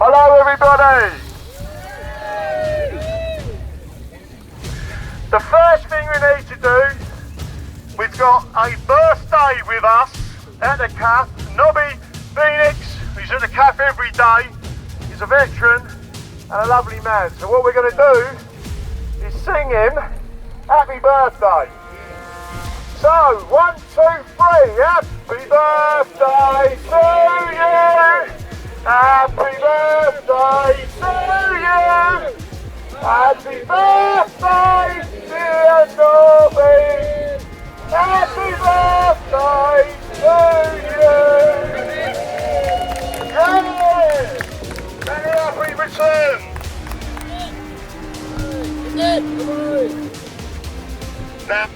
Hello everybody! The first thing we need to do, we've got a birthday with us at the CAF. Nobby Phoenix, who's at the CAF every day, is a veteran and a lovely man. So what we're going to do is sing him happy birthday. So, 1, 2, 3, happy birthday to you! Happy birthday to you! Happy birthday, dear Nobby! Happy birthday to you! Yeah! Many happy returns! Now,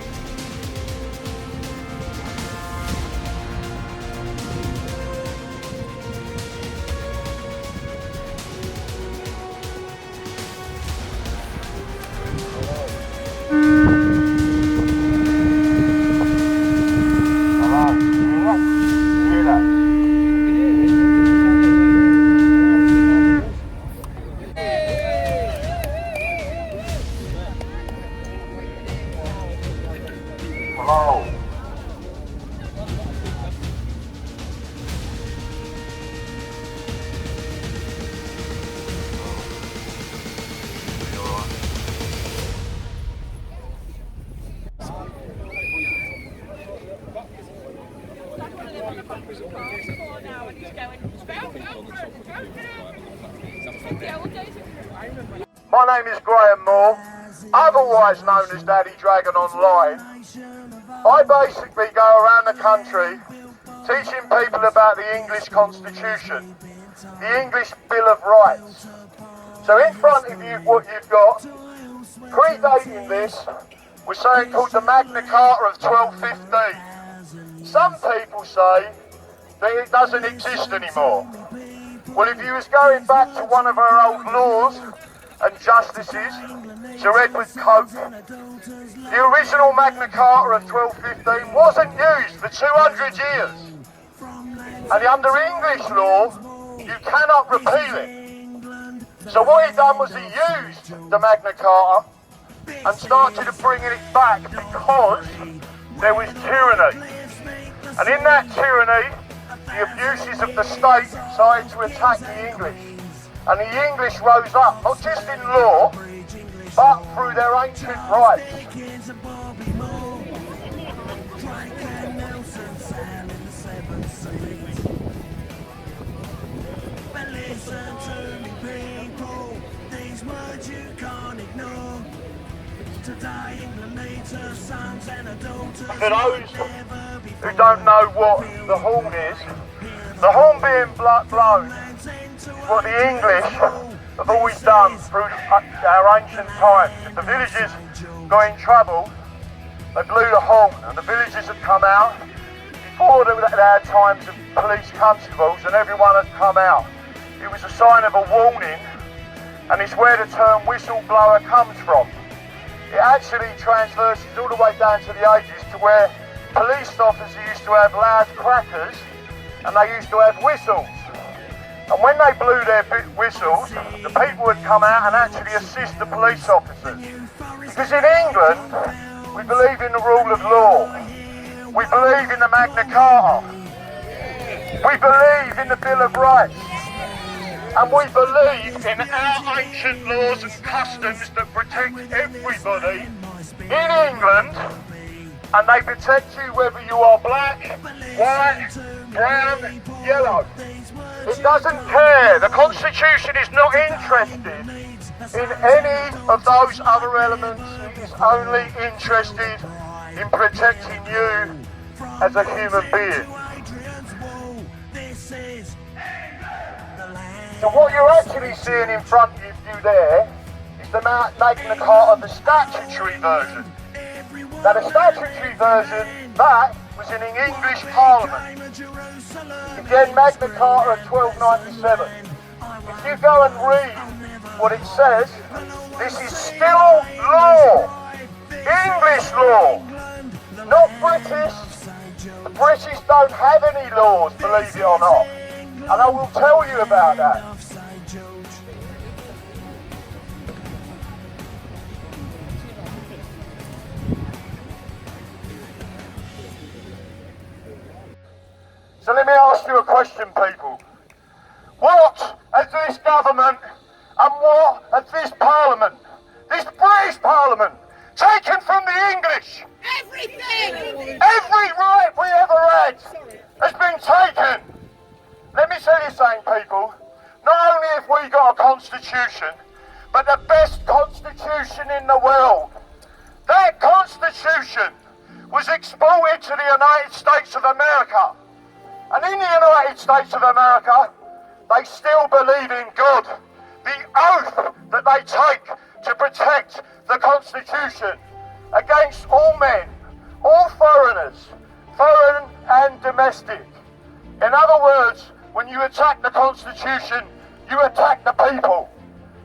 my name is Graham Moore, otherwise known as Daddy Dragon Online. I basically go around the country teaching people about the English Constitution, the English Bill of Rights. So in front of you, what you've got, predating this, was something called the Magna Carta of 1215. Some people say that it doesn't exist anymore. Well, if you was going back to one of our old laws and justices, Sir Edward Coke, the original Magna Carta of 1215 wasn't used for 200 years. And under English law, you cannot repeal it. So what he done was he used the Magna Carta and started to bring it back because there was tyranny. And in that tyranny, the abuses of the state decided to attack the English. And the English rose up, not just in law, but through their ancient rights. For those who don't know what the horn is, the horn being blown is what the English have always done through our ancient times. If the villagers got in trouble, they blew the horn, and the villagers had come out. Before they had times of police constables and everyone had come out. It was a sign of a warning, and it's where the term whistleblower comes from. It actually transverses all the way down to the ages to where police officers used to have loud crackers and they used to have whistles. And when they blew their whistles, the people would come out and actually assist the police officers. Because in England, we believe in the rule of law. We believe in the Magna Carta. We believe in the Bill of Rights. And we believe in our ancient laws and customs that protect everybody in England, and they protect you whether you are black, white, brown, yellow. It doesn't care. The Constitution is not interested in any of those other elements. It is only interested in protecting you as a human being. So what you're actually seeing in front of you there is the Magna Carta, the statutory version. Now the statutory version, that was in an English Parliament. Again, Magna Carta of 1297. If you go and read what it says, this is still law. English law, not British. The British don't have any laws, believe it or not. And I will tell you about that. let me ask you a question, people. What has this government and what has this Parliament, this British Parliament, taken from the English? Everything! Every right we ever had has been taken. Let me tell you something, people. Not only have we got a constitution, but the best constitution in the world. That constitution was exported to the United States of America. And in the United States of America, they still believe in God. The oath that they take to protect the Constitution against all men, all foreigners, foreign and domestic. In other words, when you attack the Constitution, you attack the people.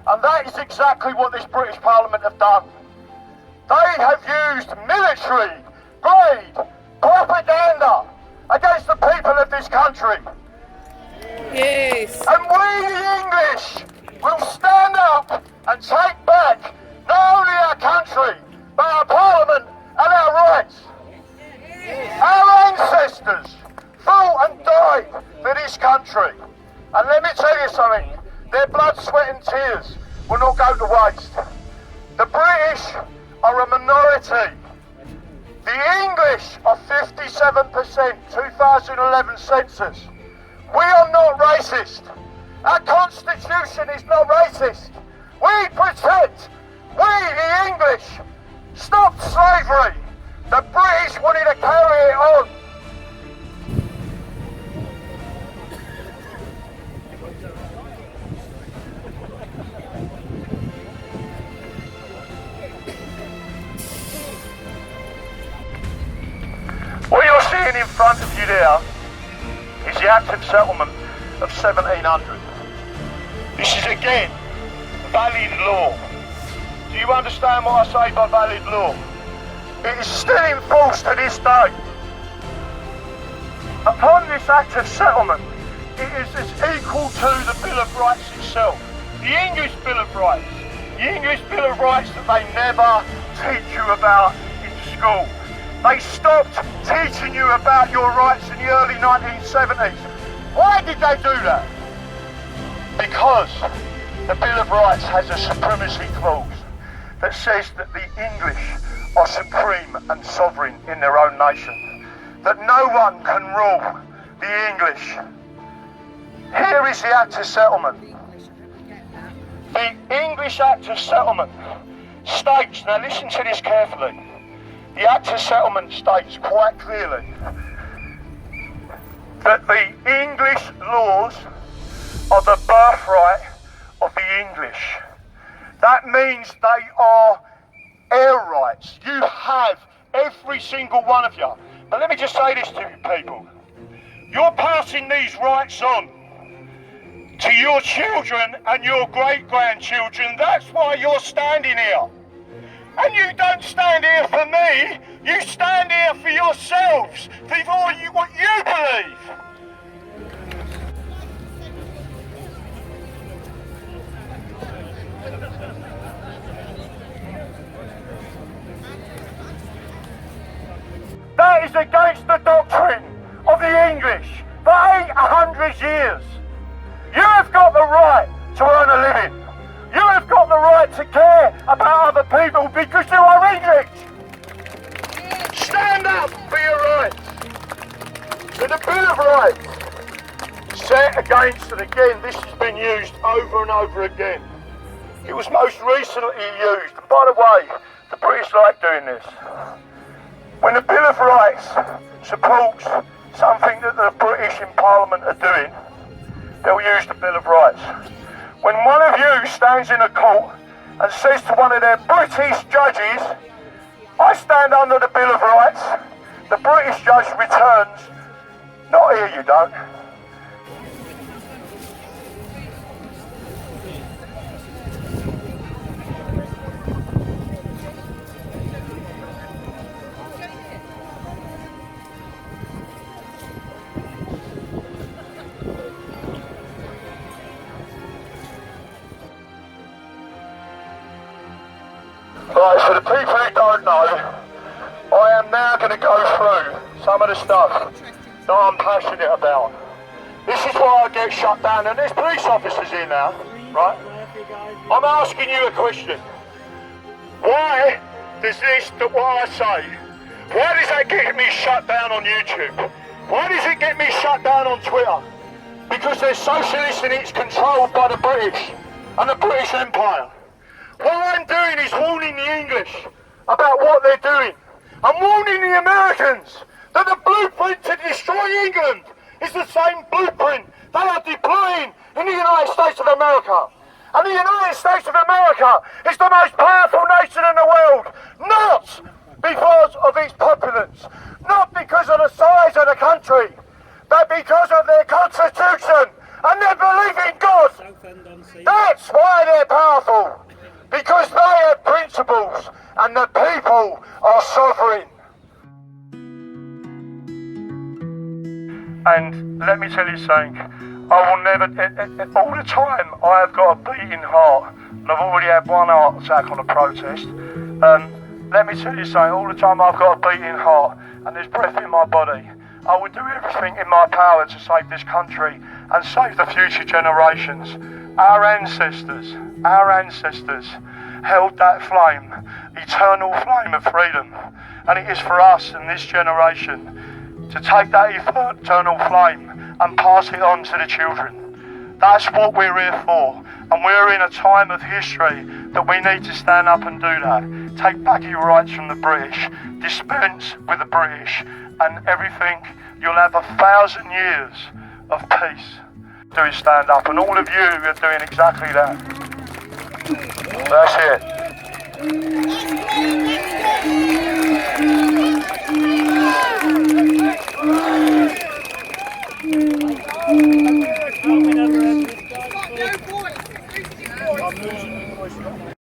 And that is exactly what this British Parliament have done. They have used military-grade propaganda against the people of this country. Yes. And we, the English, will stand up and take back not only our country, but our Parliament and our rights. Our ancestors fought and died for this country. And let me tell you something, their blood, sweat and tears will not go to waste. The British are a minority. The English are 57%, 2011 census. We are not racist. Our constitution is not racist. We protect, we the English, stopped slavery. The British wanted to carry it on. What you're seeing in front of you there is the Act of Settlement of 1700. This is again valid law. Do you understand what I say by valid law? It is still in force to this day. Upon this Act of Settlement, it is as equal to the Bill of Rights itself. The English Bill of Rights. The English Bill of Rights that they never teach you about in school. They stopped teaching you about your rights in the early 1970s. Why did they do that? Because the Bill of Rights has a supremacy clause that says that the English are supreme and sovereign in their own nation, that no one can rule the English. Here is the Act of Settlement. The English Act of Settlement states, now listen to this carefully, the Act of Settlement states quite clearly that the English laws are the birthright of the English. That means they are heir rights. You have, every single one of you. But let me just say this to you people. You're passing these rights on to your children and your great-grandchildren. That's why you're standing here. And you don't stand here for me, you stand here for yourselves, for what you believe. That is against the doctrine of the English for 800 years. You have got the right to earn a living. You have got the right to care about other people because you are English. Stand up for your rights. So the Bill of Rights set against, and again this has been used over and over again. It was most recently used, and by the way, the British like doing this. When the Bill of Rights supports something that the British in Parliament are doing, they'll use the Bill of Rights. When one of you stands in a court and says to one of their British judges, I stand under the Bill of Rights, the British judge returns, not here you don't. Right, for the people who don't know, I am now going to go through some of the stuff that I'm passionate about. This is why I get shut down, and there's police officers here now, right? I'm asking you a question. Why does this, what I say, why does that get me shut down on YouTube? Why does it get me shut down on Twitter? Because they're socialist and it's controlled by the British and the British Empire. What I'm doing is warning the English about what they're doing. I'm warning the Americans that the blueprint to destroy England is the same blueprint they are deploying in the United States of America. And the United States of America is the most powerful nation in the world, not because of its populace, not because of the size of the country, but because of their constitution and their belief in God. Southend On Sea. That's why they're powerful, because they have principles and the people are sovereign. And let me tell you something, I will never, all the time I have got a beating heart, and I've already had one heart attack on a protest. Let me tell you something, all the time I've got a beating heart and there's breath in my body. I will do everything in my power to save this country and save the future generations. Our ancestors held that flame, eternal flame of freedom. And it is for us in this generation to take that eternal flame and pass it on to the children. That's what we're here for. And we're in a time of history that we need to stand up and do that. Take back your rights from the British, dispense with the British, and everything, you'll have 1,000 years of peace. Do is stand up, and all of you are doing exactly that. That's it. I'm losing the voice.